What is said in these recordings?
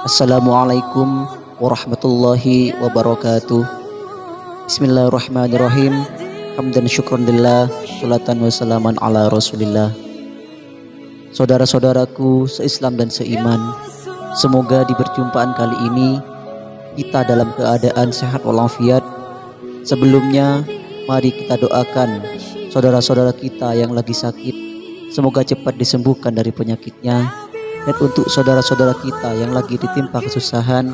Assalamualaikum warahmatullahi wabarakatuh. Bismillahirrahmanirrahim. Hamdan syukran lillah, salatan wassalaman ala rasulillah. Saudara-saudaraku seislam dan seiman, semoga di perjumpaan kali ini kita dalam keadaan sehat walafiat. Sebelumnya mari kita doakan saudara-saudara kita yang lagi sakit, semoga cepat disembuhkan dari penyakitnya. Dan untuk saudara-saudara kita yang lagi ditimpa kesusahan,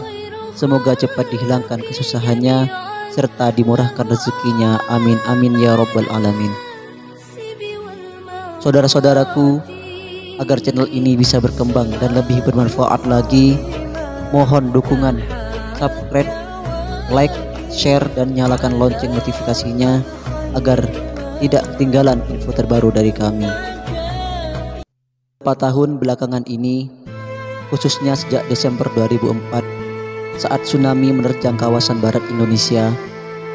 semoga cepat dihilangkan kesusahannya serta dimurahkan rezekinya. Amin amin ya rabbal alamin. Saudara-saudaraku, agar channel ini bisa berkembang dan lebih bermanfaat lagi, mohon dukungan subscribe, like, share, dan nyalakan lonceng notifikasinya agar tidak ketinggalan info terbaru dari kami. 4 tahun belakangan ini, khususnya sejak Desember 2004 saat tsunami menerjang kawasan barat Indonesia,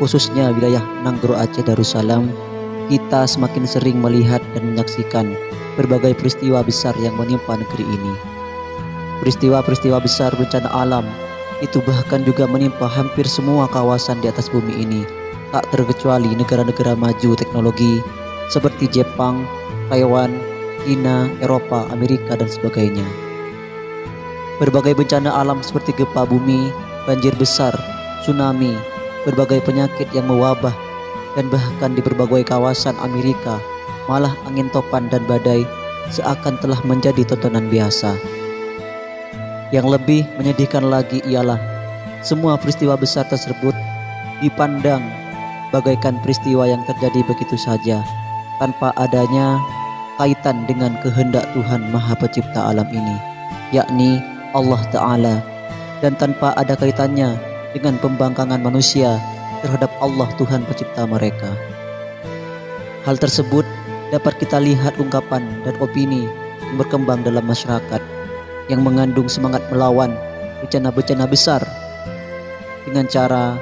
khususnya wilayah Nanggro Aceh Darussalam, kita semakin sering melihat dan menyaksikan berbagai peristiwa besar yang menimpa negeri ini. Peristiwa-peristiwa besar bencana alam itu bahkan juga menimpa hampir semua kawasan di atas bumi ini, tak terkecuali negara-negara maju teknologi seperti Jepang, Taiwan, China, Eropa, Amerika, dan sebagainya. Berbagai bencana alam seperti gempa bumi, banjir besar, tsunami, berbagai penyakit yang mewabah, dan bahkan di berbagai kawasan Amerika, malah angin topan dan badai seakan telah menjadi tontonan biasa. Yang lebih menyedihkan lagi ialah semua peristiwa besar tersebut dipandang bagaikan peristiwa yang terjadi begitu saja, tanpa adanya kaitan dengan kehendak Tuhan Maha Pencipta alam ini, yakni Allah Ta'ala, dan tanpa ada kaitannya dengan pembangkangan manusia terhadap Allah Tuhan Pencipta mereka. Hal tersebut dapat kita lihat ungkapan dan opini yang berkembang dalam masyarakat yang mengandung semangat melawan bencana-bencana besar dengan cara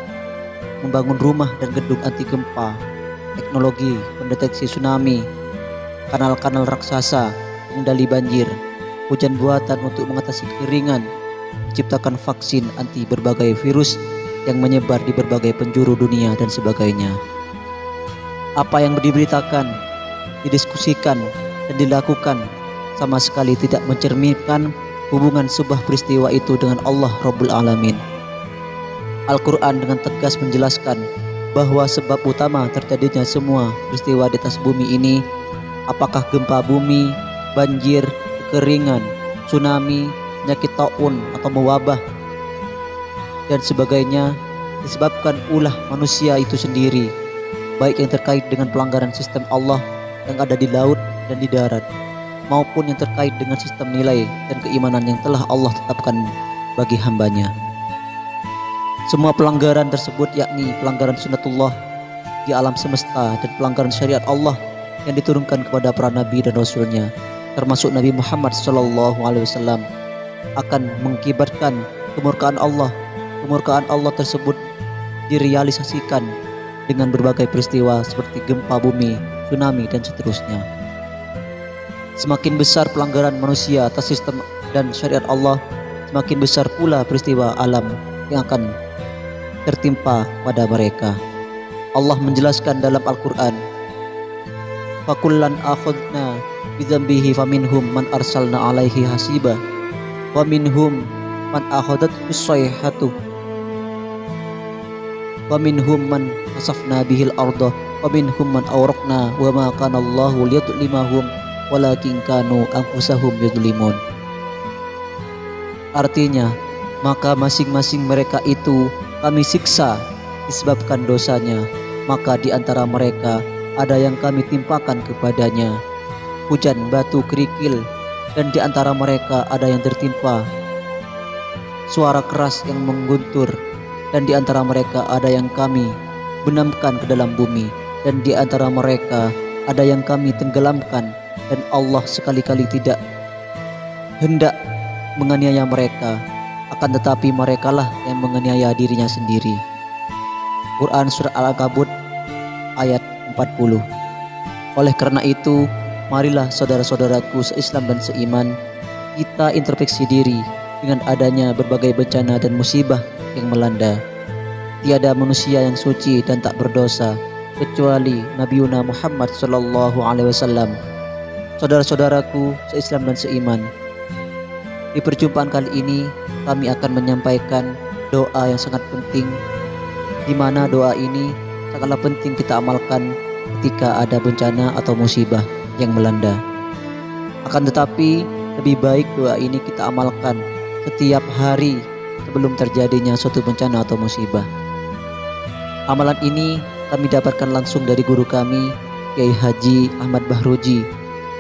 membangun rumah dan gedung anti gempa, teknologi pendeteksi tsunami, kanal-kanal raksasa, pengendali banjir, hujan buatan untuk mengatasi kekeringan, menciptakan vaksin anti berbagai virus yang menyebar di berbagai penjuru dunia, dan sebagainya. Apa yang diberitakan, didiskusikan, dan dilakukan sama sekali tidak mencerminkan hubungan sebuah peristiwa itu dengan Allah Rabbul Alamin. Al-Quran dengan tegas menjelaskan bahwa sebab utama terjadinya semua peristiwa di atas bumi ini, apakah gempa bumi, banjir, kekeringan, tsunami, penyakit taun atau mewabah, dan sebagainya, disebabkan ulah manusia itu sendiri, baik yang terkait dengan pelanggaran sistem Allah yang ada di laut dan di darat, maupun yang terkait dengan sistem nilai dan keimanan yang telah Allah tetapkan bagi hambanya. Semua pelanggaran tersebut yakni pelanggaran sunnatullah di alam semesta dan pelanggaran syariat Allah yang diturunkan kepada para nabi dan rasulnya, termasuk Nabi Muhammad SAW, akan mengakibatkan kemurkaan Allah. Kemurkaan Allah tersebut direalisasikan dengan berbagai peristiwa seperti gempa bumi, tsunami, dan seterusnya. Semakin besar pelanggaran manusia atas sistem dan syariat Allah, semakin besar pula peristiwa alam yang akan tertimpa pada mereka. Allah menjelaskan dalam Al-Quran, fakullan akhadna bidzambihi faminhum man arsalna alaihi hasiba wa minhum man akhadat usayhatu wa minhum man khasafna bihil arda wa minhum man awraqna wa ma kana Allahu liyadlimahum walakin kanu anfusahum yadlimun. Artinya, maka masing-masing mereka itu kami siksa disebabkan dosanya, maka di antara mereka ada yang kami timpakan kepadanya hujan batu kerikil, dan di antara mereka ada yang tertimpa suara keras yang mengguntur, dan di antara mereka ada yang kami benamkan ke dalam bumi, dan di antara mereka ada yang kami tenggelamkan, dan Allah sekali-kali tidak hendak menganiaya mereka, akan tetapi merekalah yang menganiaya dirinya sendiri. Quran Surah Al-Ankabut ayat 40. Oleh karena itu, marilah saudara-saudaraku seislam dan seiman, kita introspeksi diri dengan adanya berbagai bencana dan musibah yang melanda. Tiada manusia yang suci dan tak berdosa kecuali Nabi Muhammad Sallallahu Alaihi Wasallam. Saudara-saudaraku seislam dan seiman, di perjumpaan kali ini kami akan menyampaikan doa yang sangat penting, di mana doa ini sangatlah penting kita amalkan ketika ada bencana atau musibah yang melanda. Akan tetapi lebih baik doa ini kita amalkan setiap hari sebelum terjadinya suatu bencana atau musibah. Amalan ini kami dapatkan langsung dari guru kami, Kiai Haji Ahmad Bahroji.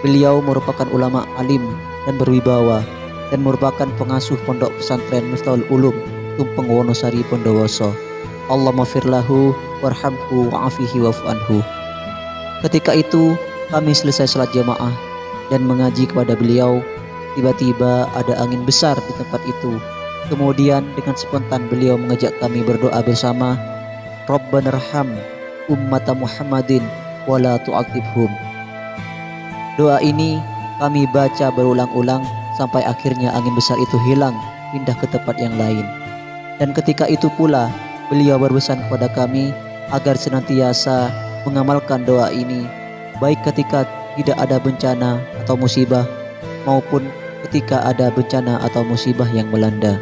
Beliau merupakan ulama alim dan berwibawa dan merupakan pengasuh pondok pesantren Miftahul Ulum Tumpeng Wonosari Bondowoso. Allahumma firlahu warhamhu wa'afihi wa'fu anhu. Ketika itu kami selesai salat jamaah dan mengaji kepada beliau. Tiba-tiba ada angin besar di tempat itu. Kemudian dengan spontan beliau mengajak kami berdoa bersama, Rabbanarham ummata Muhammadin wala tu'adzibhum. Doa ini kami baca berulang-ulang sampai akhirnya angin besar itu hilang, pindah ke tempat yang lain. Dan ketika itu pula beliau berpesan kepada kami agar senantiasa mengamalkan doa ini, baik ketika tidak ada bencana atau musibah maupun ketika ada bencana atau musibah yang melanda.